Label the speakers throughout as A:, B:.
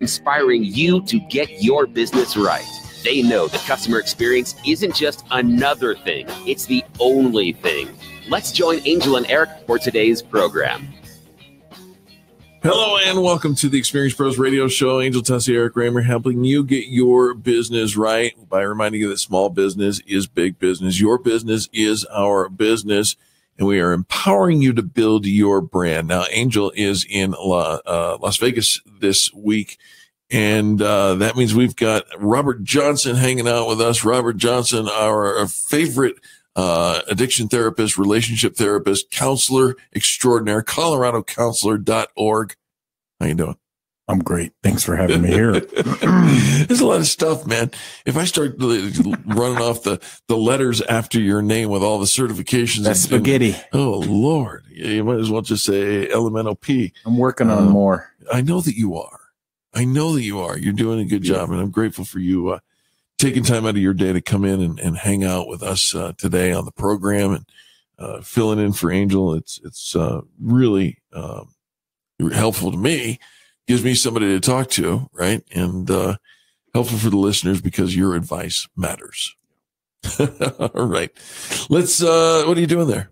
A: inspiring you to get your business right. They know the customer experience isn't just another thing, it's the only thing. Let's join Angel and Eric for today's program.
B: Hello and welcome to the Experience Pros Radio Show. Angel Tussey, Eric Raymer, helping you get your business right by reminding you that small business is big business. Your business is our business, and we are empowering you to build your brand. Now, Angel is in Las Vegas this week, and that means we've got Robert Johnson hanging out with us. Robert Johnson, our favorite addiction therapist, relationship therapist, counselor extraordinaire, coloradocounselor.org. How you doing?
C: I'm great. Thanks for having me here.
B: There's a lot of stuff, man. If I start running off the letters after your name with all the certifications.
C: That's spaghetti.
B: Oh, Lord. You might as well just say LMNOP.
C: I'm working on more.
B: I know that you are. You're doing a good job, and I'm grateful for you taking time out of your day to come in and hang out with us today on the program and filling in for Angel. It's really helpful to me. Gives me somebody to talk to, right? And helpful for the listeners because your advice matters. All right. Let's, what are you doing there?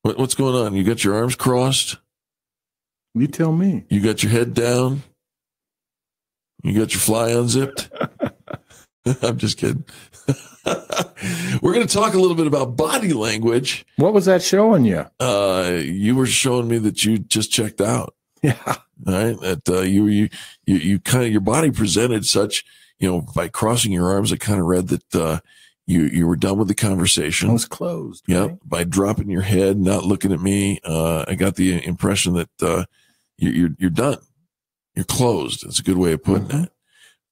B: What's going on? You got your arms crossed?
C: You tell me.
B: You got your head down? You got your fly unzipped? I'm just kidding. We're going to talk a little bit about body language.
C: What was that showing you?
B: You were showing me that you just checked out.
C: Yeah.
B: Right. That you kind of, your body presented such, by crossing your arms, I kind of read that you were done with the conversation.
C: I was closed.
B: Yeah.
C: Right?
B: By dropping your head, not looking at me. I got the impression that you're done. You're closed. That's a good way of putting it.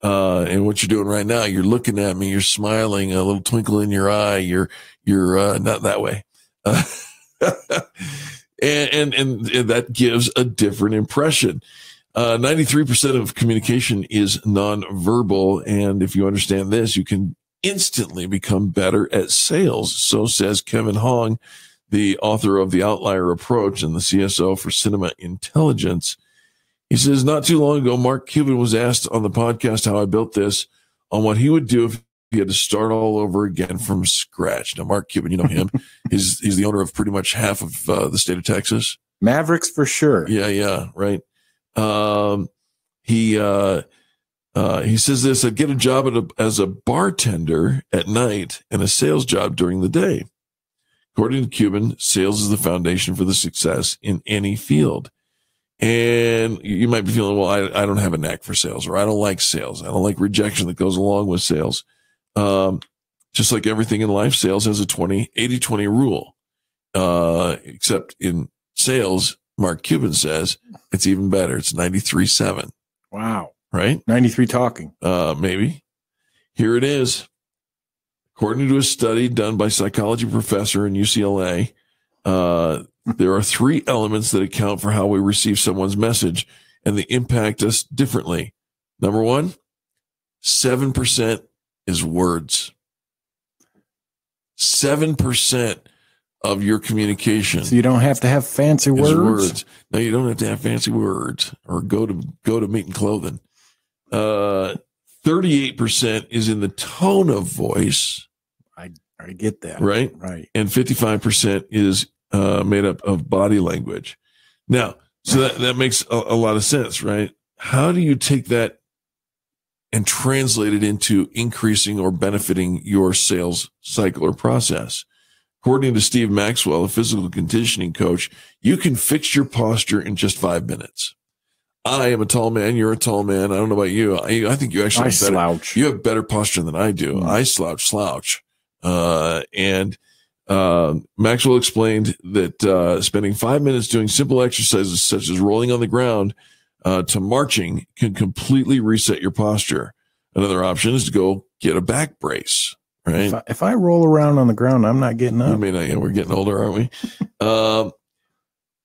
B: And what you're doing right now, you're looking at me, you're smiling, a little twinkle in your eye. You're not that way. And that gives a different impression. 93% of communication is nonverbal. And if you understand this, you can instantly become better at sales. So says Kevin Hong, the author of The Outlier Approach and the CSO for Cinema Intelligence. He says, not too long ago, Mark Cuban was asked on the podcast how I built this, on what he would do if he had to start all over again from scratch. Now, Mark Cuban, you know him. He's the owner of pretty much half of the state of Texas.
C: Mavericks for sure.
B: Yeah, right. He says this: I'd get a job as a bartender at night and a sales job during the day. According to Cuban, sales is the foundation for the success in any field. And you might be feeling, well, I don't have a knack for sales, or I don't like sales. I don't like rejection that goes along with sales. Just like everything in life, sales has a 80-20 rule. Except in sales, Mark Cuban says it's even better. It's 93-7.
C: Wow.
B: Right?
C: 93 talking.
B: Maybe. Here it is. According to a study done by psychology professor in UCLA, there are 3 elements that account for how we receive someone's message, and they impact us differently. Number 1, 7% is words. 7% of your communication.
C: So you don't have to have fancy words.
B: No, you don't have to have fancy words or go to meat and clothing. 38% is in the tone of voice.
C: I get that.
B: Right. And 55% is made up of body language. Now, so that makes a lot of sense, right? How do you take that and translate it into increasing or benefiting your sales cycle or process? According to Steve Maxwell, a physical conditioning coach, you can fix your posture in just 5 minutes. I am a tall man. You're a tall man. I don't know about you. I think you actually have better,
C: slouch.
B: You have better posture than I do. I slouch. And Maxwell explained that spending 5 minutes doing simple exercises such as rolling on the ground to marching can completely reset your posture. Another option is to go get a back brace, right?
C: If I roll around on the ground, I'm not getting up.
B: We're getting older, aren't we?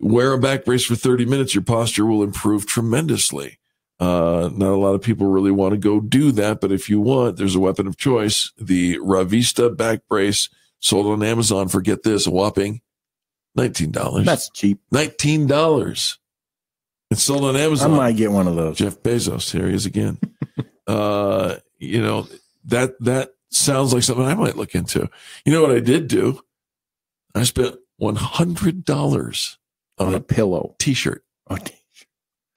B: Wear a back brace for 30 minutes. Your posture will improve tremendously. Not a lot of people really want to go do that, but if you want, there's a weapon of choice. The Ravista back brace sold on Amazon for, get this, a whopping $19.
C: That's cheap.
B: $19. It's sold on Amazon.
C: I might get one of those.
B: Jeff Bezos, here he is again. That sounds like something I might look into. You know what I did do? I spent $100 on
C: a pillow,
B: T-shirt. A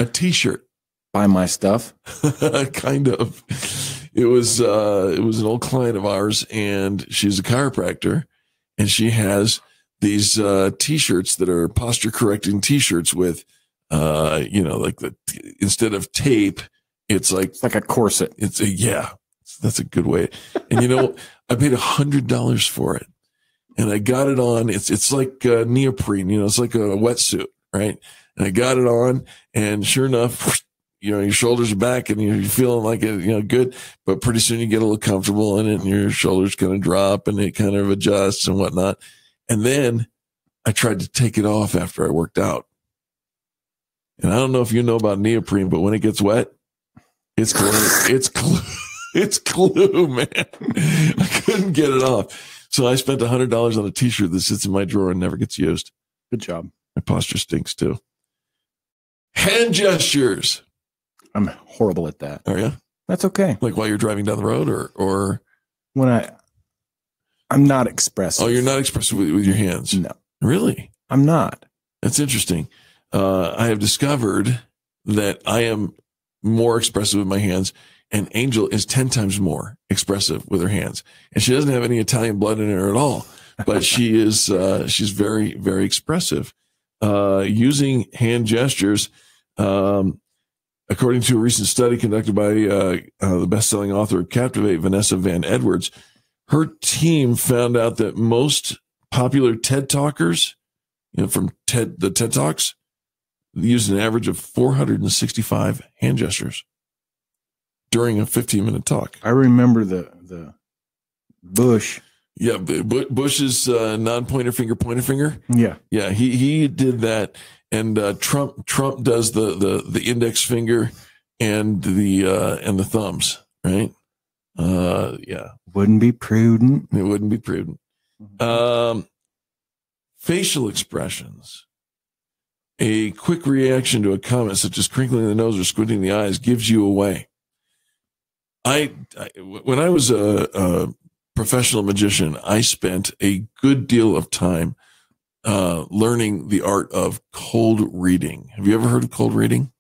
B: T-shirt.
C: Buy my stuff.
B: Kind of. It was an old client of ours, and she's a chiropractor, and she has these T-shirts that are posture correcting T-shirts with, instead of tape, it's like
C: a corset.
B: That's a good way. And I paid $100 for it, and I got it on. It's like neoprene, it's like a wetsuit, right? And I got it on, and sure enough, your shoulders are back and you're feeling like it, good, but pretty soon you get a little comfortable in it and your shoulders kind of drop and it kind of adjusts and whatnot. And then I tried to take it off after I worked out. And I don't know if you know about neoprene, but when it gets wet, it's glue. It's glue, man. I couldn't get it off. So I spent $100 on a T-shirt that sits in my drawer and never gets used.
C: Good job.
B: My posture stinks too. Hand gestures.
C: I'm horrible at that.
B: Are you?
C: That's okay.
B: Like while you're driving down the road or
C: when I'm not expressive.
B: Oh, you're not expressive with your hands?
C: No.
B: Really?
C: I'm not.
B: That's interesting. I have discovered that I am more expressive with my hands, and Angel is 10 times more expressive with her hands. And she doesn't have any Italian blood in her at all, but she is, she's very, very expressive. Using hand gestures, according to a recent study conducted by the best-selling author of Captivate, Vanessa Van Edwards, her team found out that most popular TED Talkers, from the TED Talks, used an average of 465 hand gestures during a 15-minute talk.
C: I remember the Bush.
B: Yeah, Bush's non-pointer finger, pointer finger.
C: Yeah,
B: yeah, he did that, and Trump does the index finger and the thumbs, right? Yeah,
C: wouldn't be prudent.
B: It wouldn't be prudent. Facial expressions. A quick reaction to a comment, such as crinkling the nose or squinting the eyes, gives you away. When I was a professional magician, I spent a good deal of time learning the art of cold reading. Have you ever heard of cold reading?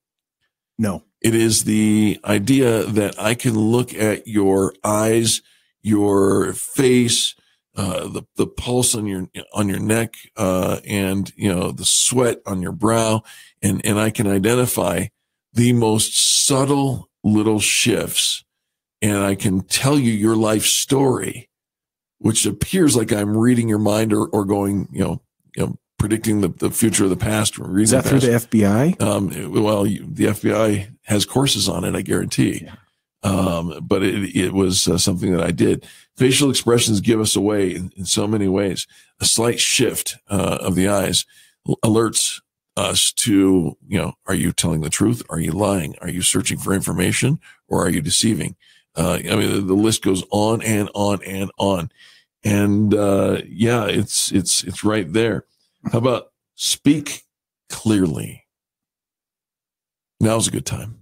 C: No.
B: It is the idea that I can look at your eyes, your face, the pulse on your neck, and the sweat on your brow, and I can identify the most subtle little shifts, and I can tell you your life story, which appears like I'm reading your mind or going, predicting the future of the past.
C: Is that through the FBI?
B: The FBI has courses on it, I guarantee.
C: Yeah.
B: But it was something that I did. Facial expressions give us away in so many ways. A slight shift of the eyes alerts us to, are you telling the truth? Are you lying? Are you searching for information, or are you deceiving? The list goes on and on and on. And it's right there. How about speak clearly? Now's a good time.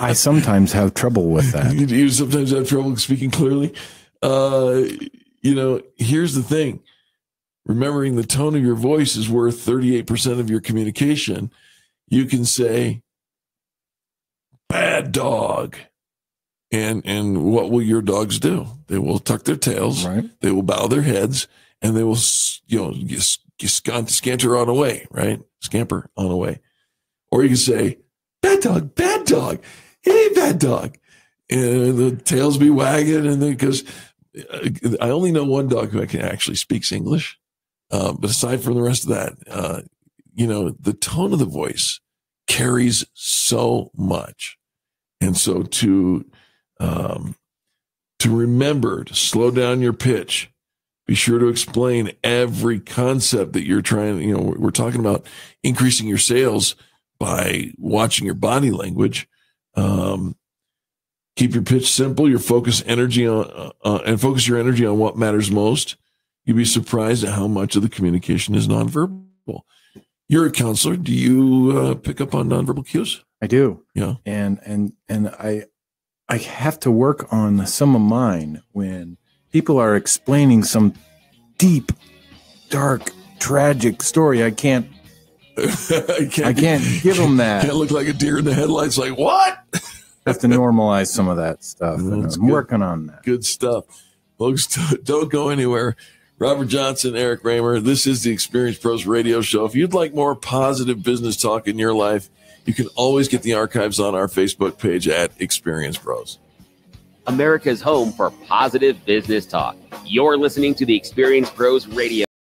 C: I sometimes have trouble with that.
B: You sometimes have trouble speaking clearly. Here's the thing. Remembering the tone of your voice is worth 38% of your communication. You can say, bad dog. And what will your dogs do? They will tuck their tails.
C: Right.
B: They will bow their heads, and they will, scanter on away, right? Scamper on away. Or you can say, bad dog, hey, bad dog. And the tails be wagging. And then, because I only know one dog who actually speaks English. But aside from the rest of that, the tone of the voice carries so much. And so to remember to slow down your pitch, be sure to explain every concept that you're trying. We're talking about increasing your sales by watching your body language. Keep your pitch simple. Focus your energy on what matters most. You'd be surprised at how much of the communication is nonverbal. You're a counselor. Do you pick up on nonverbal cues?
C: I do.
B: Yeah.
C: And I have to work on some of mine when people are explaining some deep, dark, tragic story. I can't give them that.
B: Can't look like a deer in the headlights. Like, what?
C: Have to normalize some of that stuff. And I'm working on that.
B: Good stuff. Folks, don't go anywhere. Robert Johnson, Eric Raymer. This is the Experience Pros Radio Show. If you'd like more positive business talk in your life, you can always get the archives on our Facebook page at Experience Pros.
A: America's home for positive business talk. You're listening to the Experience Pros Radio